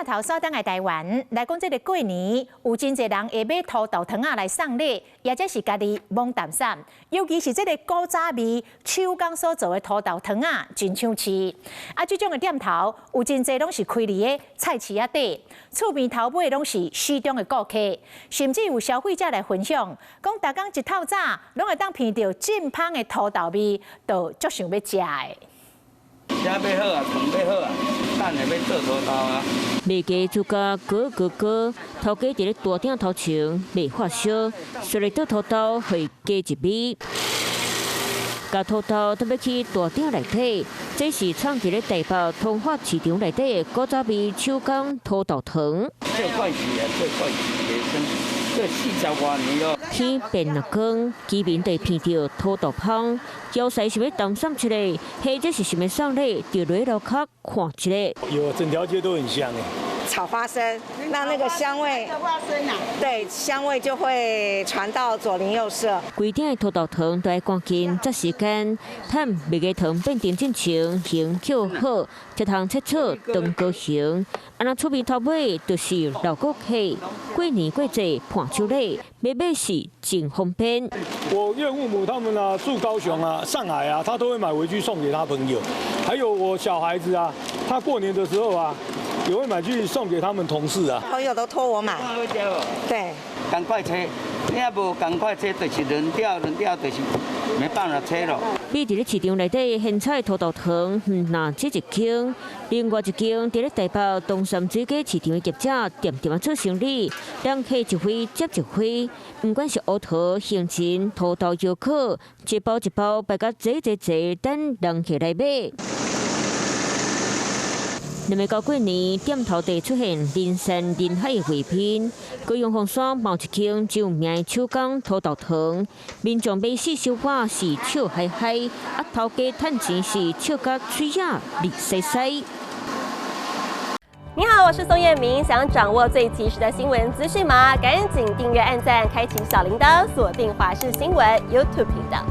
镜头所等的台湾，来讲这个过年，有真侪人会买土豆糖仔来送礼，或者是家己蒙淡衫。尤其是这个古早味手工所做的土豆糖仔，真抢吃。啊，这种的店头有真侪拢是开伫的菜市仔底，厝边头尾拢是市中的顾客，甚至有消费者来分享，讲大家一透早拢会当闻到真香的土豆味，就足想要食的。 车要好啊，床要好啊，等下要做土豆啊。卖家就甲哥，头家伫咧大鼎头前卖发烧，所以倒土豆会加一味。甲土豆都要去大鼎内底，这是创伫咧台北通化市场内底的古早味手工土豆糖。这怪事啊，这怪事，这40多年了。天变若光，居民就闻到土豆香，要使想要东送出来，或者是想要送礼，就落楼骹看一下。有，整条街都很香哎。 炒花生，让那个香味，对，香味就会传到左邻右舍。规定的土豆糖都要赶紧抓时间，趁卖家糖变成正常，形较好，才通切出当高兴。安那厝边头尾就是老顾客，过年过节盘手礼，买是真方便。我岳父母他们啊，住高雄啊、上海啊，他都会买回去送给他朋友。还有我小孩子啊，他过年的时候啊。 也会买去送给他们同事啊，朋友都托我买。对，赶快切，你也无赶快切，就是轮调，就是没办法切咯。买伫咧市场内底现采土豆糖，那这一斤，另外一斤伫咧台北东山水果市场的业者点点啊做生意，人客一回接一回，不管是乌桃、杏仁、土豆、油烤，一包一包摆甲坐，等人客来买。 两日到过年，店头地出现人山人海的画面。高雄红山冒一间就名的手工土豆糖，民众买四小碗是笑嗨嗨，啊头家趁钱是笑甲嘴呀绿西西。你好，我是宋彦明。想掌握最及时的新闻资讯吗？赶紧订阅、按赞、开启小铃铛，锁定华视新闻 YouTube 频道。